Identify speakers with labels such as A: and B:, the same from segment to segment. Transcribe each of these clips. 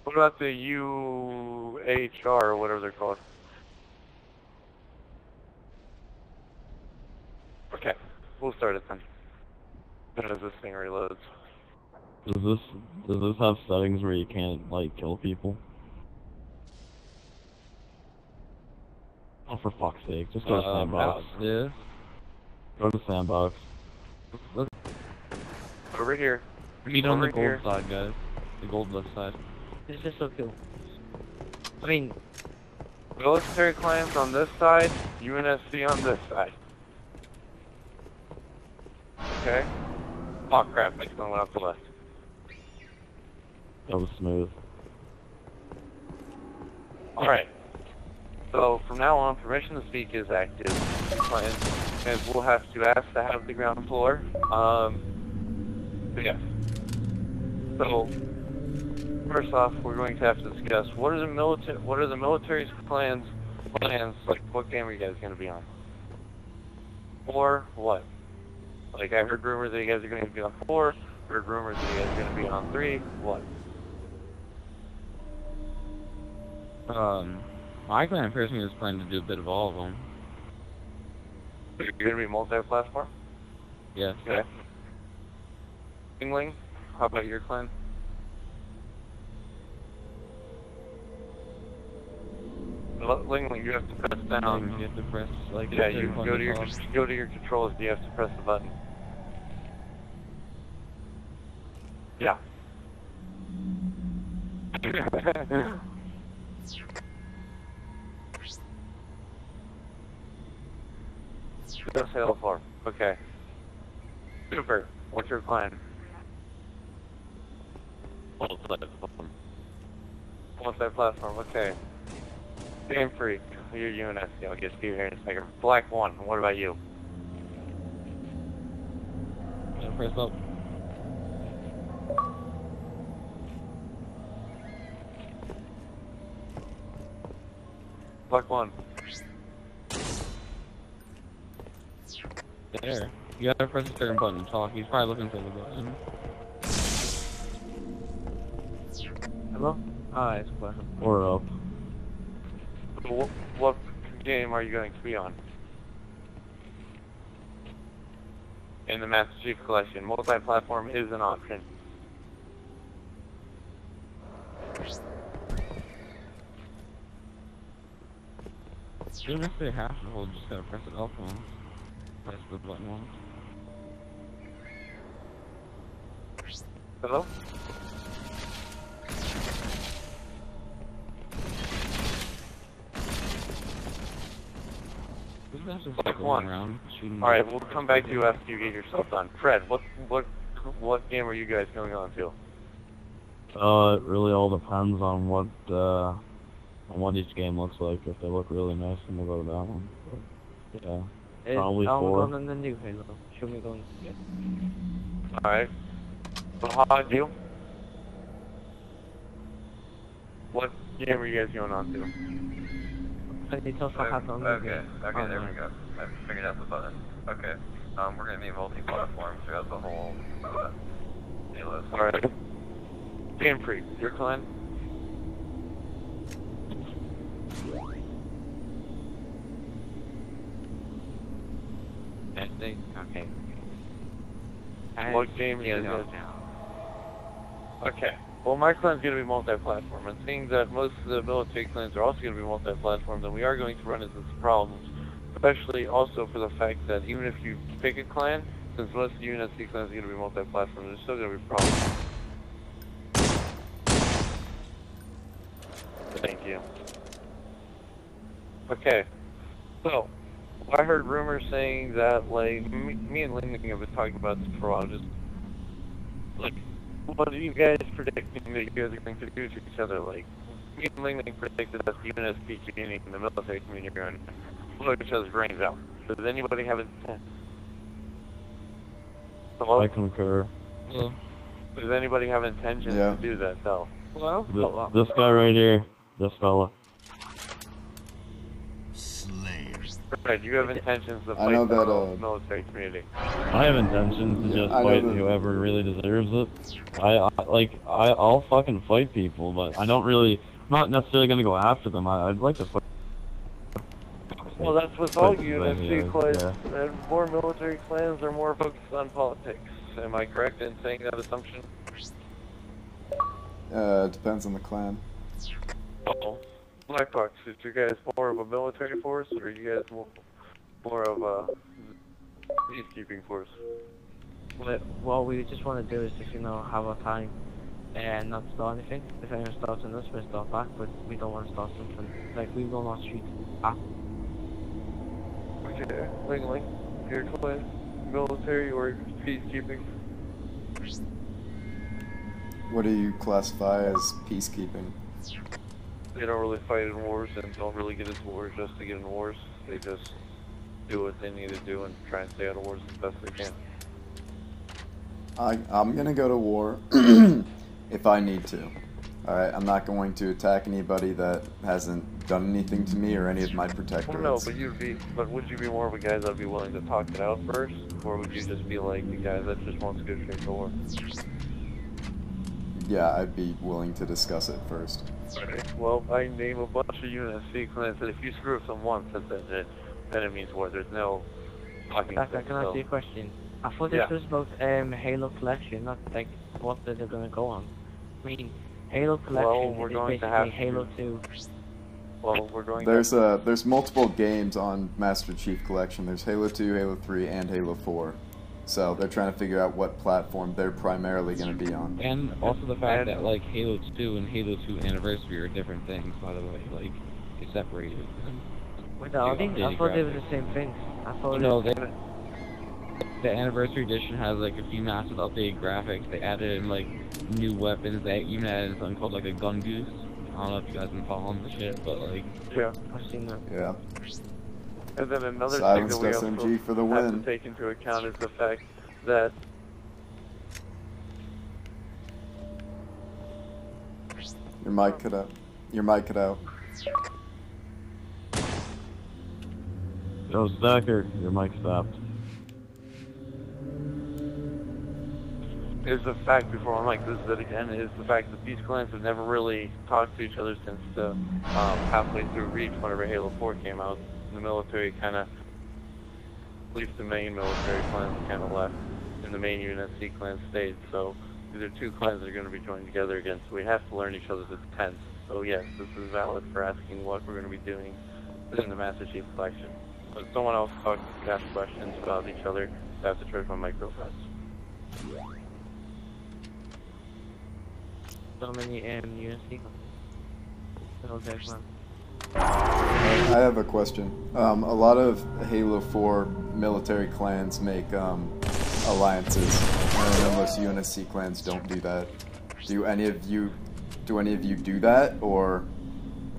A: What about the UHR or whatever they're called? Okay, we'll start it then. As this thing reloads.
B: Does this have settings where you can't, like, kill people? Oh, for fuck's sake, just go to Sandbox.
C: Yeah.
B: Go to Sandbox.
A: Over here.
C: Meet on the gold side, guys. The gold left side.
D: This is so cool. I mean,
A: Military clans on this side, UNSC on this side. Okay? Oh crap, I just went off the left.
B: That was smooth.
A: Alright. So, from now on, permission to speak is active. And we'll have to ask to have the ground floor. But yes. So, first off, we're going to have to discuss what are the military's plans, like what game are you guys going to be on? Or what? Like, I heard rumors that you guys are going to be on 4, heard rumors that you guys are going to be on 3, what?
C: My clan personally is planning to do a bit of all of them.
A: You're going to be multi-platform?
C: Yes.
A: Okay. Yingling, how about your clan? Lingling, you have to press down.
C: You have to press, like...
A: Yeah, you go to your controls, you have to press the button. Yeah. Just Halo 4. Okay. Super. What's your clan? Multi-platform. Okay. Game Freak. You're UNSC. I'll get to you here in a second. Black 1. What about you?
C: Press up.
A: Black 1.
C: There. You gotta press a certain button to talk. He's probably looking for the button.
D: hello? Ah, it's fine.
B: Or up.
A: What game are you going to be on? In the Master Chief Collection, multi-platform is an option.
C: You don't necessarily have to hold, just gotta press it up once. Press the button once.
A: Hello?
C: Like
A: one. Alright, we'll come back to you after you get yourself done. Fred, what game are you guys going on to?
B: It really all depends on what each game looks like. If they look really nice, then we'll go to that one. But, yeah, probably 4.
D: I'm going on the new Halo. Show me going to get.
A: Alright. So how about you? What game are you guys going on to?
D: It's also hot on the
E: Okay, there we go. I figured out the button. Okay, we're gonna be multi-platform throughout the whole Halo.
A: Alright. Game Freak, your clan?
D: Okay.
A: What game are you guys on? Okay. Well, my clan's going to be multi-platform, and seeing that most of the military clans are also going to be multi-platform, then we are going to run into some problems, especially also for the fact that even if you pick a clan, since most of the UNSC clans are going to be multi-platform, there's still going to be problems. Thank you. Okay, so, I heard rumors saying that, like, me and Ling have been talking about this for a while, just, like, what are you guys predicting that you guys are going to do to each other? Like, me and Ling predicted that the UNSC community and the military community are going to blow each other's brains out. Does anybody have intent? Hello?
B: I concur.
C: Yeah.
A: Does anybody have intention to do that, though?
D: Well,
B: This guy right here, this fella.
A: Right, you have intentions to fight the military community.
B: I have intentions to just fight whoever really deserves it. I'll fucking fight people, but I'm not necessarily gonna go after them. I'd like to fight.
A: Well, that's with all UNSC
B: yeah,
A: clans, and more military clans are more focused on politics. Am I correct in saying that assumption?
F: Depends on the clan.
A: Oh, Black Box, is you guys more of a military force, or are you guys more of a peacekeeping force?
D: What we just want to do is just, have our time and not start anything. If anyone starts on us, we'll start back, but we don't want to start something. Like, we will not shoot at.
A: Okay, Ling, your clan, military or peacekeeping?
F: What do you classify as peacekeeping?
A: They don't really fight in wars and don't really get into wars just to get in wars. They just do what they need to do and try and stay out of wars as best they can.
F: I'm gonna go to war if I need to. Alright, I'm not going to attack anybody that hasn't done anything to me or any of my protectorates.
A: Well, no, but would you be more of a guy that'd be willing to talk it out first? Or would you just be like the guy that just wants to go straight to war?
F: Yeah, I'd be willing to discuss it first.
A: Okay. Well, I name a bunch of UNSC clans that if you screw with them once, that's it. Then it means war. There's no talking.
D: Can I ask you a question? I thought this was about Halo Collection, not like what they're gonna go on. I mean, Halo Collection
A: we're
D: is
A: going
D: basically
A: to have
D: Halo 2.
A: Well, we're going
F: there's multiple games on Master Chief Collection. There's Halo 2, Halo 3, and Halo 4. So they're trying to figure out what platform they're primarily going to be on.
C: And also the fact that like Halo 2 and Halo 2 Anniversary are different things, by the way. Like, it's separated.
D: Wait, I thought they were the same thing. I thought
C: the Anniversary Edition has like a few massive updated graphics. They added in like new weapons. They even added something called like a gun goose. I don't know if you guys been following the shit, but like...
A: Yeah,
D: I've seen that.
F: Yeah.
A: And then another
F: Silenced
A: thing that we
F: SMG
A: also
F: for the
A: have
F: win.
A: to take into account is the fact that
F: Your mic cut out. Your mic cut out.
B: Yo, Stacker, your mic stopped.
A: is the fact, before I'm like, this is it again, is the fact that these clans have never really talked to each other since the halfway through Reach, whenever Halo 4 came out. The military kind of, at least the main military clans kind of left, and the main UNSC clan stayed. So these are two clans that are going to be joined together again, so we have to learn each other's intents. So yes, this is valid for asking what we're going to be doing within the Master Chief Collection. But someone else ask questions about each other, I have to charge my mic real fast.
D: So many UNSC clans.
F: I have a question. A lot of Halo 4 military clans make alliances. I know most UNSC clans don't do that. Do any of you do that, or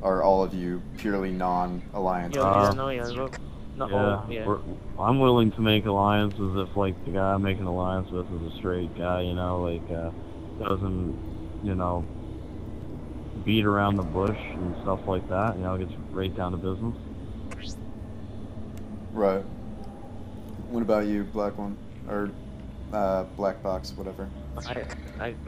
F: are all of you purely non-alliance?
B: I'm willing to make alliances if like the guy I'm making alliance with is a straight guy, you know, like doesn't, you know, beat around the bush and stuff like that, you know, gets right down to business.
F: Right. What about you, Black One? Or Black Box, whatever.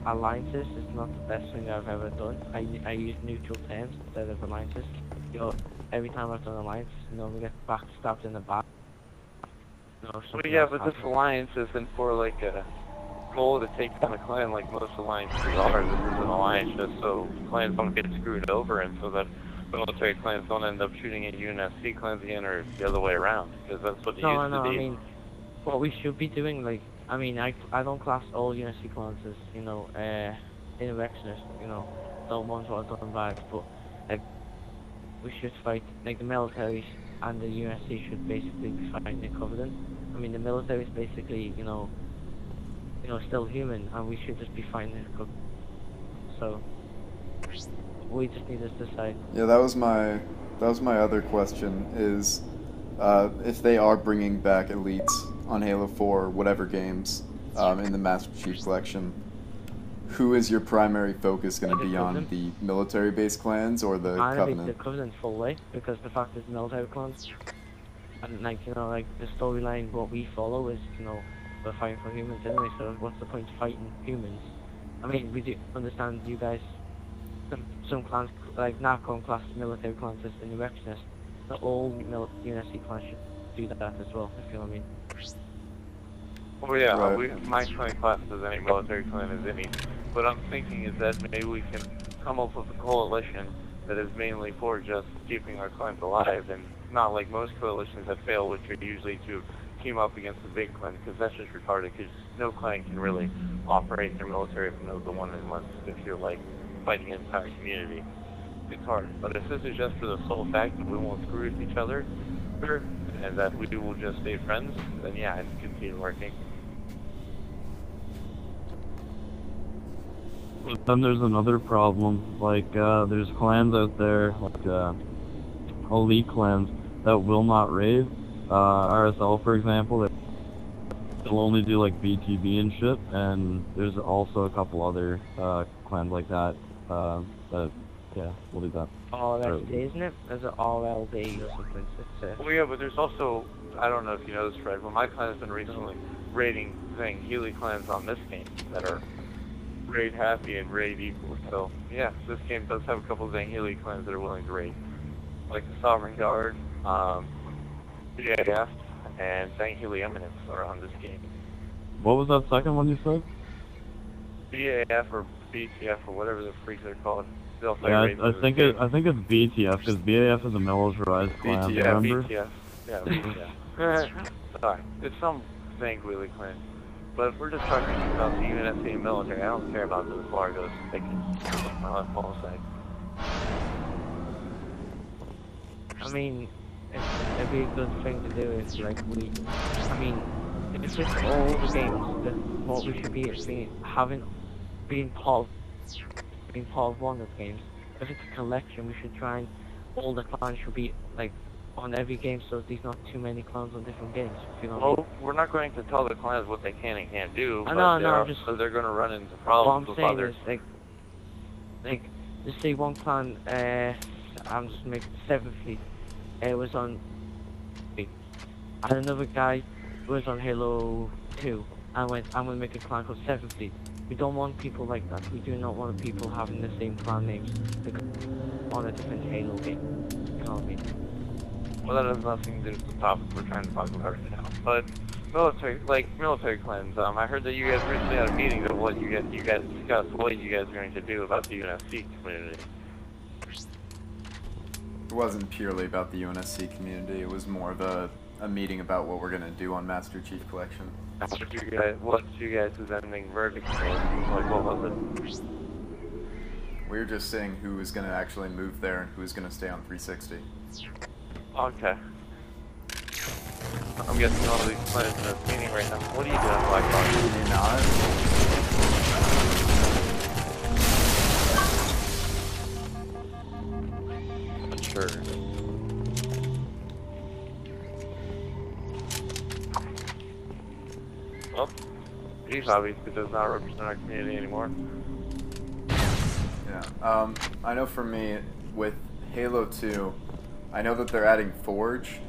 D: Alliances is not the best thing I've ever done. I use neutral terms instead of alliances. You know, every time I've done alliance, you know, we get backstabbed in the back. You know,
A: well, yeah, but this alliance isn't for like a goal to take down a clan like most alliances are. This is an alliance just so clans don't get screwed over and so that military clans don't end up shooting at UNSC clans again or the other way around, because that's what it used to be.
D: I mean, what we should be doing, like, I mean, I don't class all UNSC clans as, you know, insurrectionists, you know, the ones what are done bad, but, like, we should fight, like, the military and the UNSC should basically be fighting the Covenant. I mean, the military is basically, you know, still human, and we should just be fighting the Covenant. So, we just need to decide.
F: Yeah, that was my other question, is if they are bringing back elites on Halo 4 or whatever games in the Master Chief Collection, who is your primary focus going to be on, the military-based clans or the Covenant?
D: The Covenant full way, because the fact is military clans, and like, you know, like the storyline what we follow is, you know, we're fighting for humans anyway, so what's the point of fighting humans? I mean, we do understand you guys, some clans, like Narcon class military clans as insurrectionists. Not all UNSC clans should do that as well, if you know what I mean.
A: Well, yeah,
F: Right.
A: my clan class as any military clan as any. What I'm thinking is that maybe we can come up with a coalition that is mainly for just keeping our clans alive, and not like most coalitions that fail, which are usually to team up against the big clan, because that's just retarded, because no clan can really operate their military if no the one unless if you're like fighting an entire community. It's hard. But if this is just for the sole fact that we won't screw with each other, and that we will just stay friends, then yeah, I can continue working.
B: But then there's another problem, like, there's clans out there, like, elite clans, that will not raid. RSL, for example, they'll only do, like, BTB and shit, and there's also a couple other, clans like that, that, yeah, we'll do that.
D: RLD, isn't it? There's an RLD or something.
A: Well, yeah, but there's also, I don't know if you know this, Fred, but my clan has been recently raiding Healy clans on this game that are raid happy and raid equal. So, yeah, this game does have a couple of Healy clans that are willing to raid. Like the Sovereign Guard, BAF, and Healy Eminence are on this game.
B: What was that second one you said?
A: BAF or BTF or whatever the freaks they're called.
B: Yeah, I think it's BTF, because BAF is a militarized clan,
A: yeah,
B: remember?
A: BTF. Yeah, BTF. Sorry, it's some Wheelie clan. But if we're just talking about the UNSC military, I don't care about the Largos. They can my left ball side.
D: I mean, it'd be a good thing to do is like I mean, it's just all the games that what we should be being part of one of the games. If it's a collection, we should try and all the clans should be like on every game, so there's not too many clans on different games. You know
A: Well, we're not going to tell the clans what they can and can't do, but they're going to run into problems with others.
D: What I'm saying is, like, just say one clan, I'm just making 7th Fleet, was on, and another guy was on Halo 2, and went, I'm going to make a clan called 7th Fleet. We don't want people like that. We do not want people having the same clan names on a different Halo game. You know what I mean?
A: Well, that has nothing to do with the topic we're trying to talk about right now. But military clans. I heard that you guys recently had a meeting of what you guys discussed what you guys are going to do about the UNSC community.
F: It wasn't purely about the UNSC community. It was more of a meeting about what we're gonna do on Master Chief Collection.
A: What's you guys' ending verdict? Like, what was it?
F: We were just saying who was gonna actually move there and who was gonna stay on 360.
A: Okay. I'm guessing all of these clans in this meeting right now. What are you doing, Black Box?
F: You're not?
A: Sure. Well, he's obviously does not represent our community anymore.
F: Yeah. I know for me, with Halo 2, I know that they're adding Forge.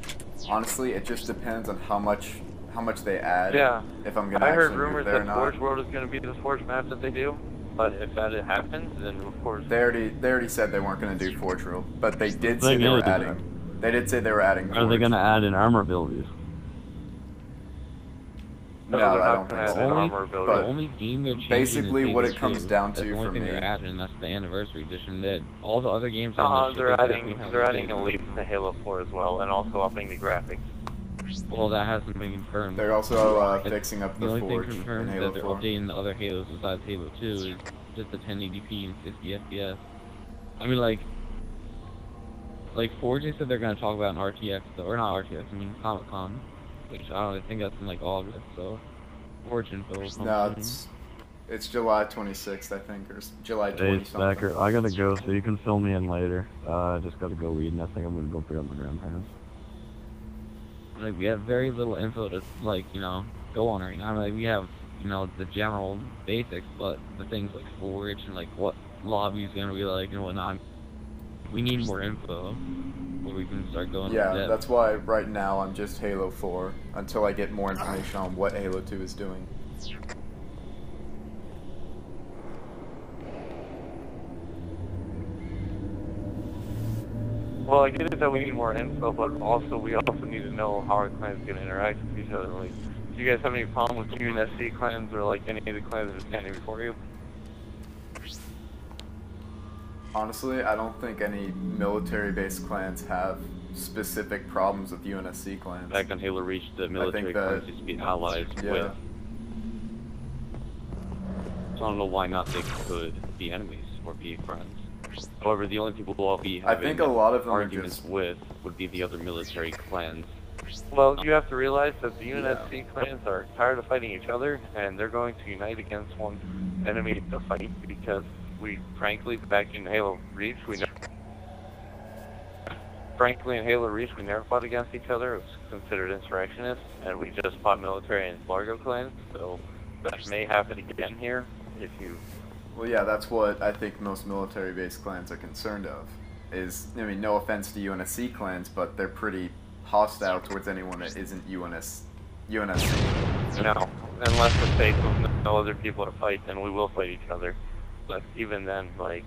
F: Honestly, it just depends on how much they add.
A: Yeah.
F: If I'm gonna
A: I heard
F: actually move
A: rumors
F: there or
A: that
F: not.
A: Forge World is going to be the Forge map that they do, but if that happens, then of course.
F: They already said they weren't gonna do Forge World, but they did say they were adding. They did say they were adding.
B: Are they gonna add in armor abilities?
F: No, I don't think so.
C: The only game they're changing
F: basically
C: is
F: what
C: Halo
F: it comes
C: 2.
F: down
C: That's
F: to
C: the only
F: for
C: they're
F: me.
C: adding, and that's the anniversary edition. That all the other games.
A: They're adding Elite to Halo 4 as well, and also upping the graphics.
C: Well, that hasn't been confirmed.
F: They're also fixing up the
C: only
F: Forge
C: thing
F: in
C: confirmed
F: Halo
C: that they're
F: 4.
C: updating the other Halos besides Halo 2 is just the 1080p and 60 FPS. I mean, like Forge said they're gonna talk about an RTX, or not RTX. I mean Comic Con, which I think that's in like August. So Forge info.
F: No, it's July 26th, I think, or July 20
B: Hey,
F: something.
B: Stacker, I gotta go, so you can fill me in later. I just gotta go read, and I think I'm gonna go pick up my grandparents.
C: Like, we have very little info to, like, you know, go on right now. I mean, like, we have, you know, the general basics, but the things like Forge and, like, what lobby's gonna be like and whatnot, We need more info where we can start going.
F: Yeah,
C: in depth.
F: that's why right now I'm just Halo 4 until I get more information on what Halo 2 is doing.
A: Well, I get it that we need more info, but we also need to know how our clans can interact with each other. Like, do you guys have any problem with UNSC clans or like any of the clans that are standing before you?
F: Honestly, I don't think any military-based clans have specific problems with UNSC clans.
C: Back on Halo Reach, the military clans used to be allies with. So I don't know why not they could be enemies or be friends. However, the only people who will be having
F: I think a lot of them
C: arguments with would be the other military clans.
A: Well, you have to realize that the UNSC clans are tired of fighting each other, and they're going to unite against one enemy to fight, because we, frankly, back in Halo Reach, in Halo Reach, we never fought against each other. It was considered insurrectionists, and we just fought military and Largo clans, so that may happen again here, if you...
F: Well, yeah, that's what I think most military-based clans are concerned of. Is, I mean, no offense to UNSC clans, but they're pretty hostile towards anyone that isn't UNSC.
A: No, unless the state with no other people to fight, then we will fight each other. But even then, like,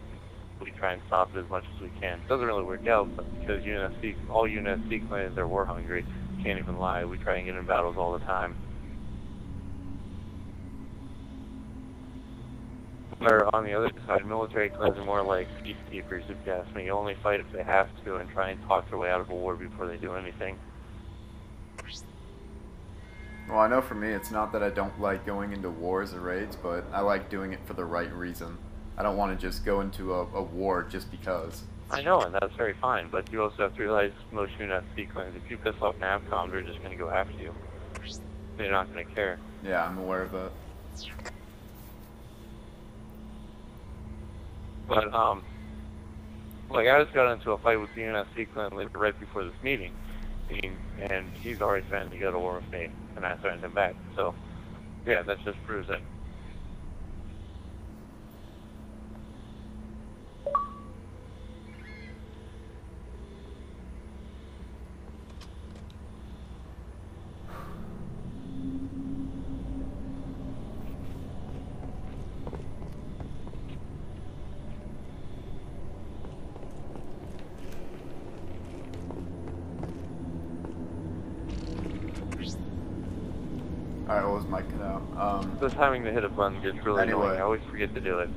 A: we try and stop it as much as we can. It doesn't really work out, but because all UNSC clans are war hungry, can't even lie. We try and get in battles all the time. Or on the other side, military clans are more like peacekeepers, if you ask me. You only fight if they have to and try and talk their way out of a war before they do anything.
F: Well, I know for me, it's not that I don't like going into wars or raids, but I like doing it for the right reason. I don't want to just go into a war just because.
A: I know, and that's very fine, but you also have to realize most UNSC clans, if you piss off NAVCOM, they're just going to go after you. They're not going to care.
F: Yeah, I'm aware of that.
A: But, like, I just got into a fight with the UNSC clan right before this meeting, and he's already threatened to go to war with me, and I threatened him back. So, yeah, that just proves it.
F: Alright, what was my cut out?
A: Just having to hit a button gets really annoying. I always forget to do it.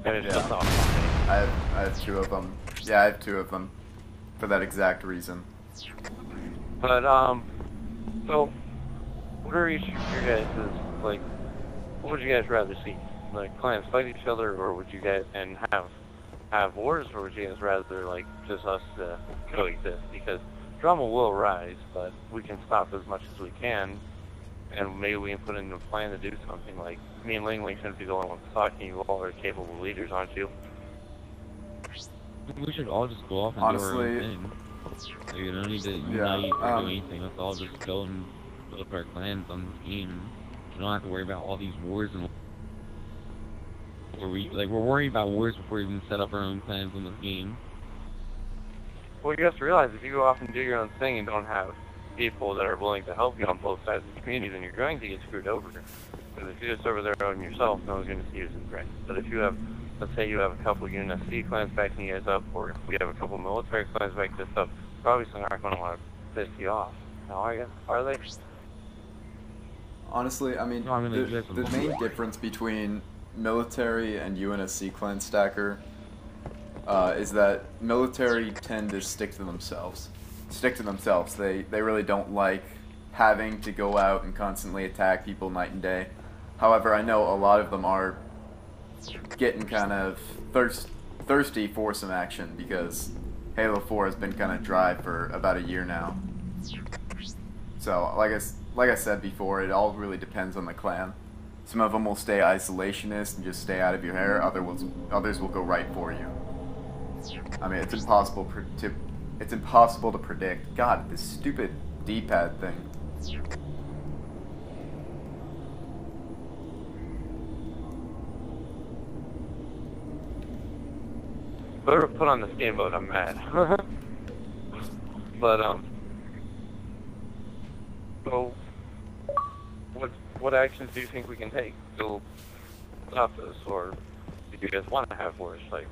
A: And it's just not funny.
F: I have two of them. Yeah, I have two of them. For that exact reason.
A: But, so, what are each of your guys' like, what would you guys rather see? Like, clans fight each other, or would you guys, and have wars, or would you guys rather, like, just us coexist? Because drama will rise, but we can stop as much as we can, and maybe we can put in a plan to do something. Like, me and Ling shouldn't be the only ones talking. You all are capable leaders, aren't you?
C: We should all just go off and do our own thing. Like, you don't need to unite or do anything. Let's all just go and build up our clans on this game. We don't have to worry about all these wars and we're worrying about wars before we even set up our own clans in this game.
A: Well, you have to realize if you go off and do your own thing and don't have people that are willing to help you on both sides of the community, then you're going to get screwed over. Because if you're just over there on yourself, no one's going to see you as a threat. But if you have, let's say you have a couple of UNSC clans backing you guys up, or we have a couple of military clans backing us up, probably some aren't going to want to piss you off. Now, are they?
F: Honestly, I mean, the main difference between military and UNSC clan stacker is that military tend to stick to themselves. They really don't like having to go out and constantly attack people night and day. However, I know a lot of them are getting kind of thirsty for some action because Halo 4 has been kind of dry for about a year now. So, like I said before, it all really depends on the clan. Some of them will stay isolationist and just stay out of your hair. Others will go right for you. I mean, it's impossible to predict. God, this stupid D-pad thing.
A: whoever put on the steamboat, I'm mad. But, so, what actions do you think we can take to stop this, or do you guys want to have wars? Like,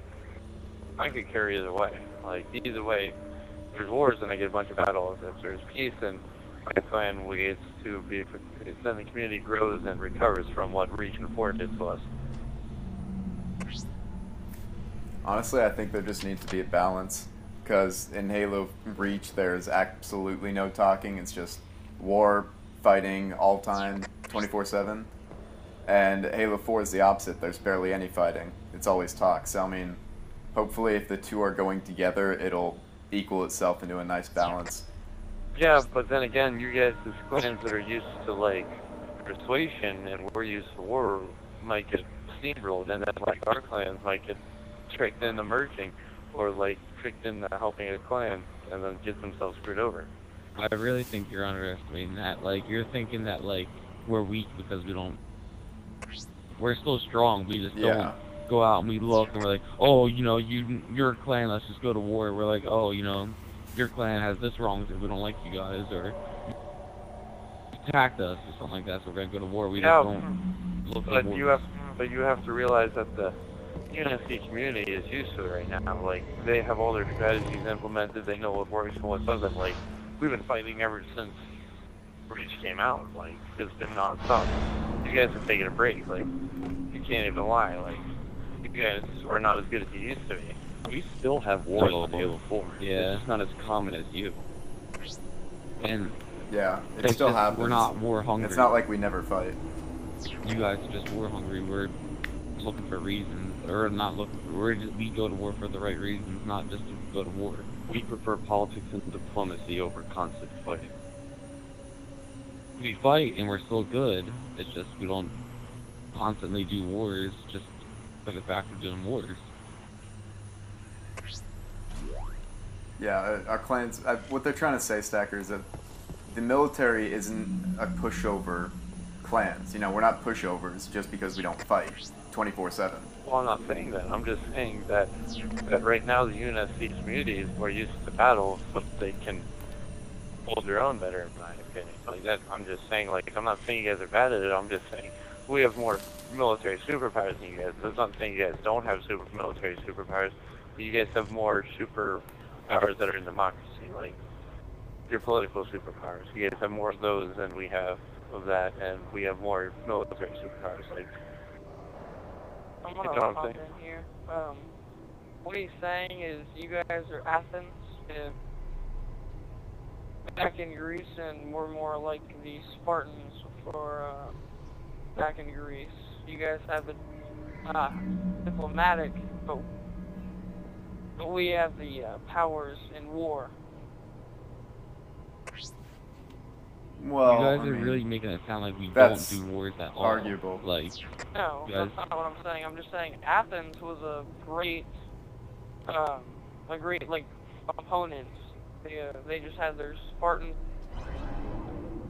A: I could carry either way. Like, either way, there's wars and I get a bunch of battles. If there's peace, and my plan ways to be, then the community grows and recovers from what Region 4 did to us.
F: Honestly, I think there just needs to be a balance, because in Halo Reach there's absolutely no talking. It's just war, fighting, all time, 24/7. And Halo 4 is the opposite. There's barely any fighting. It's always talk. So, I mean, hopefully if the two are going together, it'll equal itself into a nice balance.
A: Yeah, but then again, you guys as clans that are used to, like, persuasion and we're used to war might get steamrolled, and then, like, our clans might get tricked into merging, or, like, tricked into helping a clan, and then get themselves screwed over.
C: I really think you're underestimating that. Like, you're thinking that, like, we're weak because we don't... We're still strong, we just don't go out and we look and we're like, oh, you know, you're a clan, let's just go to war. We're like, oh, you know, your clan has this wrong, so we don't like you guys, or attacked us or something like that, so we're gonna go to war. We just don't look at war.
A: But you have to realize that the UNSC community is used to it right now. Like, they have all their strategies implemented, they know what works and what doesn't. Like, we've been fighting ever since Reach came out. Like, it's been non-stop. You guys have taken a break. Like, you can't even lie. Like, you guys are not as good as you used to be.
G: We still have wars on Halo 4.
C: Yeah.
G: It's just not as common as you.
C: And
F: Yeah, it still happens.
C: We're not war hungry.
F: It's not like we never fight.
C: You guys are just war hungry. We're looking for reasons, or not looking for, we go to war for the right reasons, not just to go to war.
G: We prefer politics and diplomacy over constant fighting.
C: We fight and we're still good. It's just we don't constantly do wars just for the fact of doing wars.
F: Yeah, our clans, what they're trying to say, Stacker, is that the military isn't a pushover clans. You know, we're not pushovers just because we don't fight 24/7.
A: Well, I'm not saying that. I'm just saying that right now the UNSC communities are used to battle, but they can hold their own better, in my opinion. Like that, I'm just saying, like, I'm not saying you guys are bad at it. I'm just saying we have more military superpowers than you guys. That's not saying you guys don't have military superpowers, but you guys have more superpowers that are in democracy, like your political superpowers. You guys have more of those than we have of that, and we have more military superpowers. Like,
H: I'm gonna pop in here. What he's saying is you guys are Athens, and back in Greece, and we're more like the Spartans for back in Greece. You guys have a diplomatic, but we have the powers in war.
F: Well,
C: you guys
F: I
C: are
F: mean,
C: like making it sound like we don't
F: that's
C: do wars at all.
F: arguable.
C: Like,
H: No, that's not what I'm saying. I'm just saying Athens was a great like opponent. They just had their Spartans.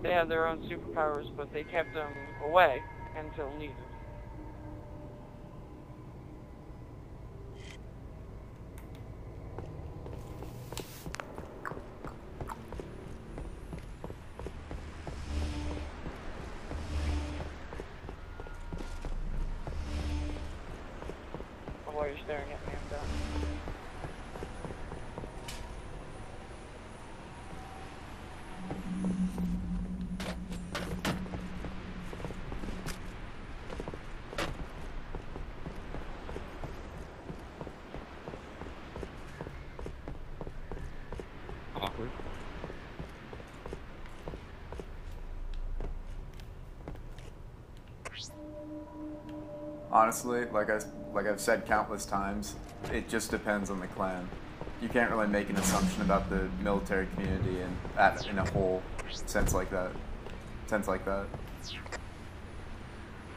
H: They had their own superpowers, but they kept them away until needed. While you're staring at me, I'm done.
C: awkward.
F: Honestly, like I've said countless times, it just depends on the clan. You can't really make an assumption about the military community in a whole sense like that.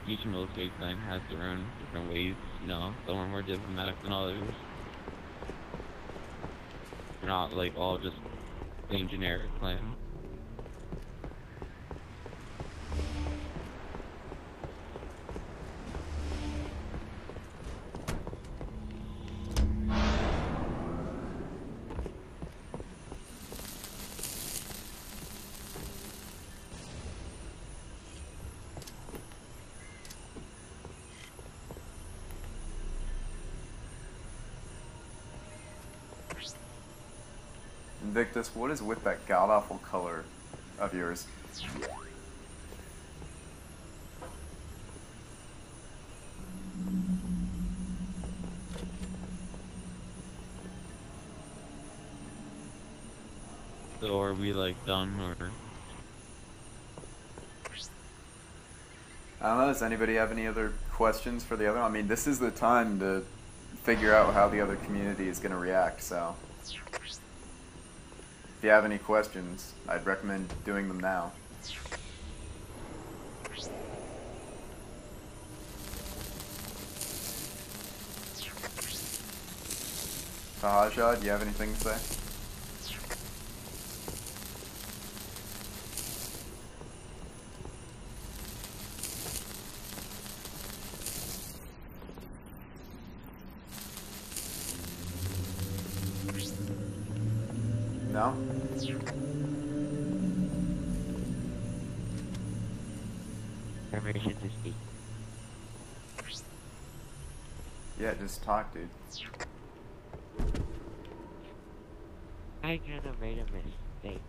C: Each military clan has their own different ways, you know, some are more diplomatic than others. They're not like all just same generic clan.
F: Invictus, what is with that god-awful color of yours?
C: So are we like done or?
F: I don't know, does anybody have any other questions for the other? I mean, this is the time to figure out how the other community is going to react, so. If you have any questions, I'd recommend doing them now. Tahaja, do you have anything to say? No?
D: Permission to speak.
F: Yeah, just talk, dude.
D: I kind of made a mistake.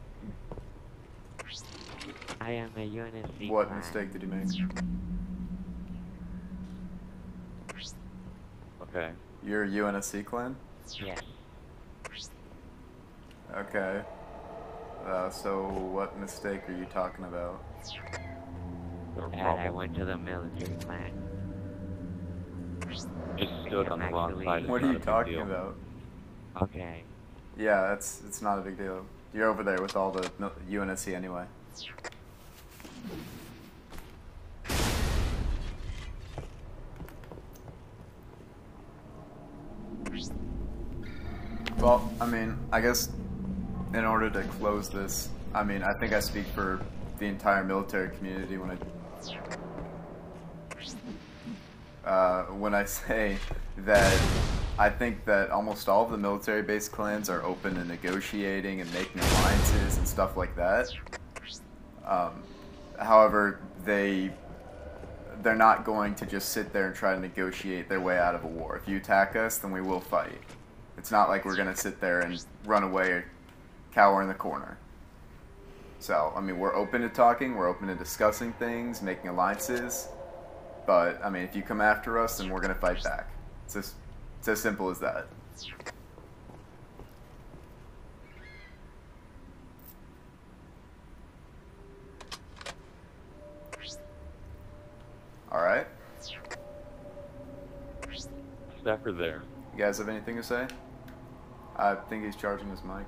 D: I am a UNSC
F: What
D: clan.
F: mistake did you make?
G: Okay.
F: You're a UNSC clan?
D: Yes.
F: Okay. So what mistake are you talking about?
D: Dad, I went to the military clan.
G: Just stood on the wrong side.
F: What are you talking about?
D: Okay.
F: Yeah, it's not a big deal. You're over there with all the UNSC anyway. Well, I mean, I guess in order to close this, I mean, I think I speak for the entire military community when I say that I think that almost all of the military-based clans are open to negotiating and making alliances and stuff like that. However, they're not going to just sit there and try to negotiate their way out of a war. If you attack us, then we will fight. It's not like we're going to sit there and run away or cower in the corner. So, I mean, we're open to talking, we're open to discussing things, making alliances, but, I mean, if you come after us, then we're going to fight back. It's as simple as that. Alright.
G: Staffer there.
F: You guys have anything to say? I think he's charging his mic.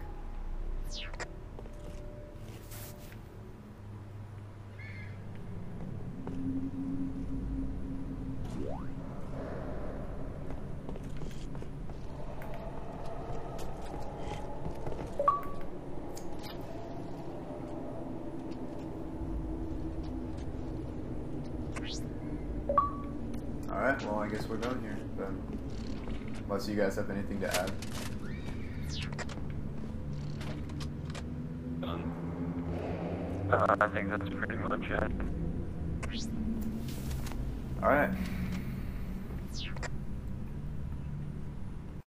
F: Alright, well I guess we're done here then. Unless you guys have anything to add.
G: Done.
E: I think that's pretty much it.
F: Alright.